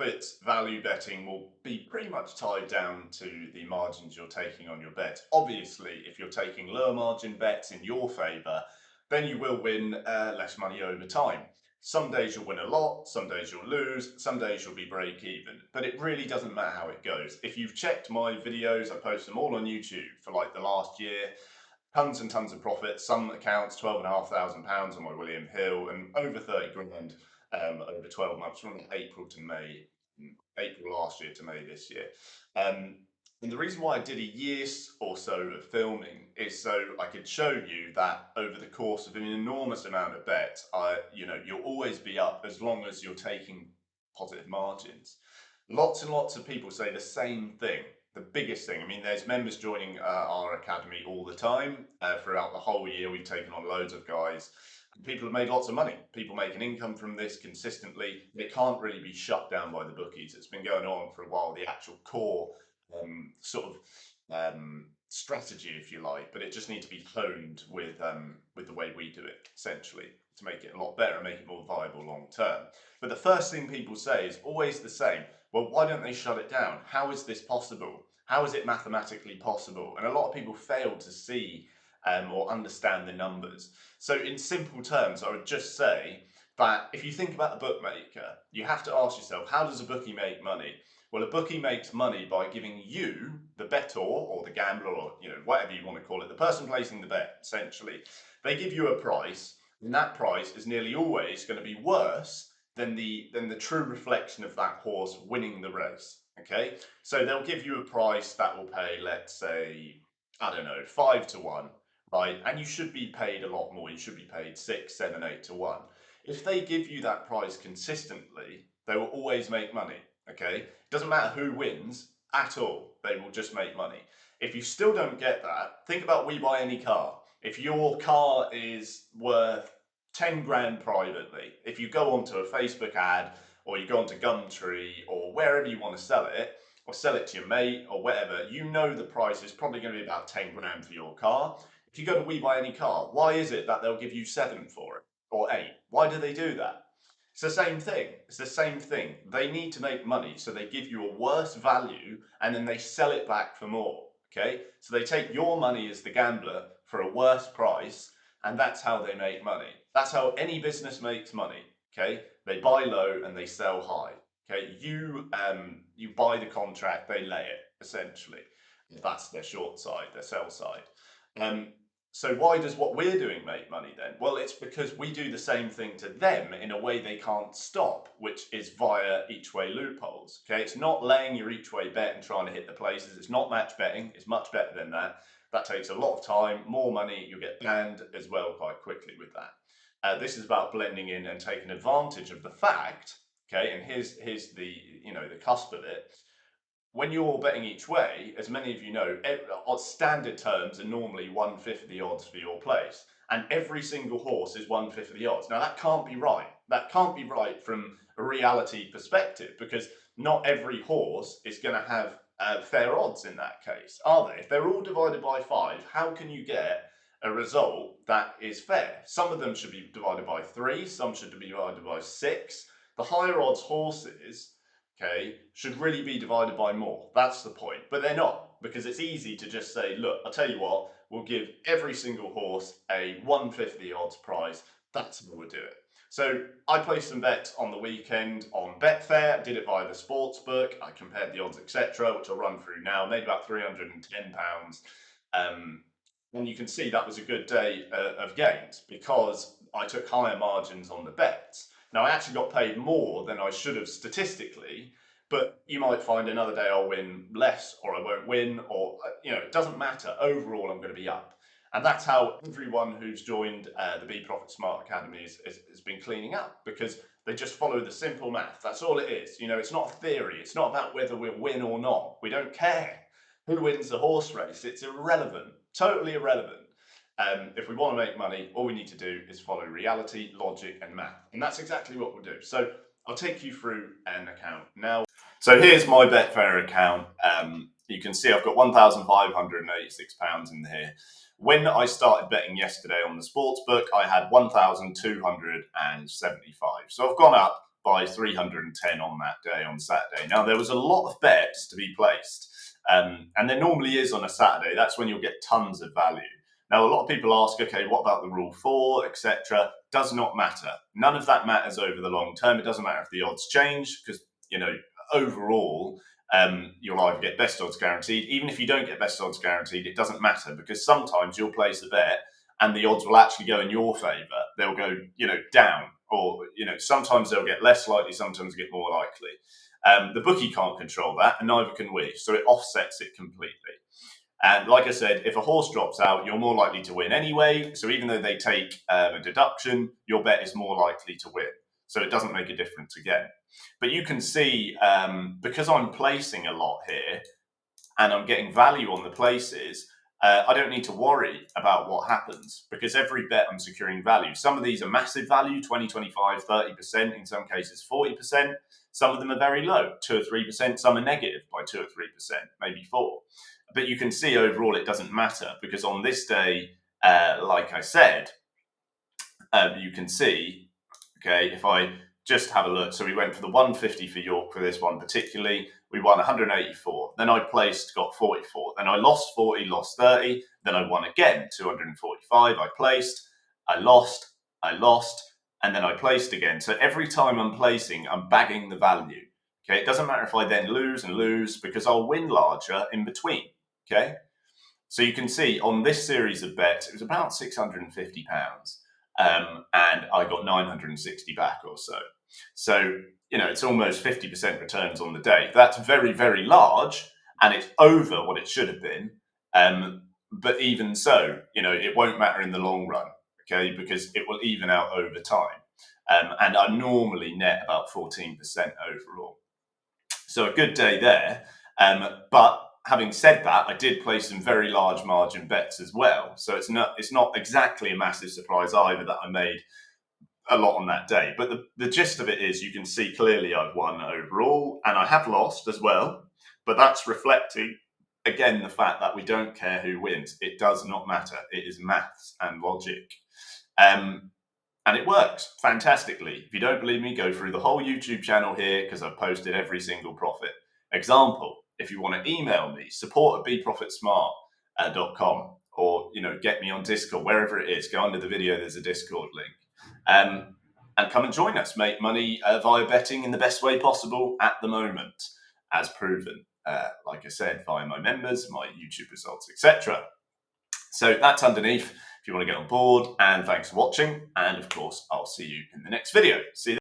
profit value betting will be pretty much tied down to the margins you're taking on your bets. Obviously, if you're taking lower margin bets in your favour, then you will win less money over time. Some days you'll win a lot, some days you'll lose, some days you'll be break even. But it really doesn't matter how it goes. If you've checked my videos, I post them all on YouTube for like the last year. Tons and tons of profit. Some accounts, £12,500 on my William Hill, and over 30 grand over 12 months from April to May, April last year to May this year. And the reason why I did a year or so of filming is so I could show you that over the course of an enormous amount of bets, you'll always be up as long as you're taking positive margins. Lots and lots of people say the same thing. The biggest thing, I mean, there's members joining our academy all the time. Throughout the whole year, we've taken on loads of guys. People have made lots of money. People make an income from this consistently. It can't really be shut down by the bookies. It's been going on for a while, the actual core strategy, if you like, but it just needs to be honed with the way we do it, essentially, to make it a lot better and make it more viable long term. But the first thing people say is always the same. Well, why don't they shut it down? How is this possible? How is it mathematically possible? And a lot of people fail to see or understand the numbers. So in simple terms, I would just say that if you think about a bookmaker, you have to ask yourself, how does a bookie make money? Well, a bookie makes money by giving you, the bettor or the gambler, or whatever you want to call it, the person placing the bet, essentially. They give you a price, and that price is nearly always going to be worse than the true reflection of that horse winning the race. Okay, so they'll give you a price that will pay, let's say, I don't know, 5 to 1, right? And you should be paid a lot more. You should be paid 6, 7, 8 to 1. If they give you that price consistently, they will always make money. Okay, doesn't matter who wins at all, they will just make money. If you still don't get that, think about We Buy Any Car. If your car is worth 10 grand privately, if you go onto a Facebook ad or you go onto Gumtree or wherever you want to sell it, or sell it to your mate or whatever, you know the price is probably going to be about 10 grand for your car. If you go to We Buy Any Car, why is it that they'll give you 7 for it or 8? Why do they do that? It's the same thing. It's the same thing. They need to make money, so they give you a worse value and then they sell it back for more. Okay, so they take your money as the gambler for a worse price, and that's how they make money. That's how any business makes money. Okay, they buy low and they sell high. Okay, you buy the contract, they lay it, essentially. That's their short side, their sell side. So why does what we're doing make money then? Well, it's because we do the same thing to them in a way they can't stop, which is via each way loopholes. Okay, it's not laying your each way bet and trying to hit the places. It's not match betting. It's much better than that. That takes a lot of time, more money. You get banned as well quite quickly with that. This is about blending in and taking advantage of the fact. Okay, and here's the the cusp of it. When you're betting each way, as many of you know, standard terms are normally 1/5 of the odds for your place. And every single horse is 1/5 of the odds. Now that can't be right. That can't be right from a reality perspective, because not every horse is going to have fair odds in that case, are they? If they're all divided by 5, how can you get a result that is fair? Some of them should be divided by 3, some should be divided by 6. The higher odds horses, okay, should really be divided by more. That's the point. But they're not, because it's easy to just say, look, I'll tell you what, we'll give every single horse a 1/5 of the odds prize. That's how we'll do it. So I placed some bets on the weekend on Betfair. I did it via the sports book. I compared the odds, etc., which I'll run through now. Made about £310. And you can see that was a good day of gains, because I took higher margins on the bets. Now, I actually got paid more than I should have statistically, but you might find another day I'll win less, or I won't win, or, it doesn't matter. Overall, I'm going to be up. And that's how everyone who's joined the BeProfitSmart Academy has been cleaning up, because they just follow the simple math. That's all it is. It's not a theory. It's not about whether we'll win or not. We don't care who wins the horse race. It's irrelevant, totally irrelevant. If we want to make money, all we need to do is follow reality, logic, and math. And that's exactly what we'll do. So I'll take you through an account now. So here's my Betfair account. You can see I've got £1,586 in here. When I started betting yesterday on the sports book, I had 1,275. So I've gone up by 310 on that day on Saturday. Now, there was a lot of bets to be placed, and there normally is on a Saturday. That's when you'll get tons of value. Now, a lot of people ask, okay, what about the rule 4, etc.? Does not matter. None of that matters over the long term. It doesn't matter if the odds change, because, overall, you'll either get best odds guaranteed. Even if you don't get best odds guaranteed, it doesn't matter, because sometimes you'll place a bet and the odds will actually go in your favor. They'll go, down, or, sometimes they'll get less likely, sometimes get more likely. The bookie can't control that, and neither can we. So it offsets it completely. And like I said, if a horse drops out, you're more likely to win anyway. So even though they take a deduction, your bet is more likely to win. So it doesn't make a difference again. But you can see, because I'm placing a lot here and I'm getting value on the places, I don't need to worry about what happens, because every bet I'm securing value. Some of these are massive value, 20, 25, 30%, in some cases 40%. Some of them are very low, 2 or 3%. Some are negative by 2 or 3%, maybe 4%. But you can see overall it doesn't matter, because on this day, like I said, you can see, okay, if I just have a look. So we went for the 150 for York for this one particularly. We won 184. Then I placed, got 44. Then I lost 40, lost 30. Then I won again, 245. I placed, I lost, and then I placed again. So every time I'm placing, I'm bagging the value. Okay, it doesn't matter if I then lose and lose, because I'll win larger in between. Okay, so you can see on this series of bets, it was about £650. And I got 960 back or so. So, it's almost 50% returns on the day. That's very, very large, and it's over what it should have been. But even so, it won't matter in the long run, okay, because it will even out over time. And I normally net about 14% overall. So a good day there. But having said that, I did place some very large margin bets as well. So it's not exactly a massive surprise either that I made a lot on that day. But the gist of it is, you can see clearly I've won overall, and I have lost as well. But that's reflecting, again, the fact that we don't care who wins. It does not matter. It is maths and logic. And it works fantastically. If you don't believe me, go through the whole YouTube channel here, because I've posted every single profit example. If you want to email me, support@BeProfitSmart.com, or get me on Discord, wherever it is. Go under the video, there's a Discord link. And come and join us. Make money via betting in the best way possible at the moment, as proven, like I said, via my members, my YouTube results, etc. So that's underneath if you want to get on board. And thanks for watching. And of course, I'll see you in the next video. See you then.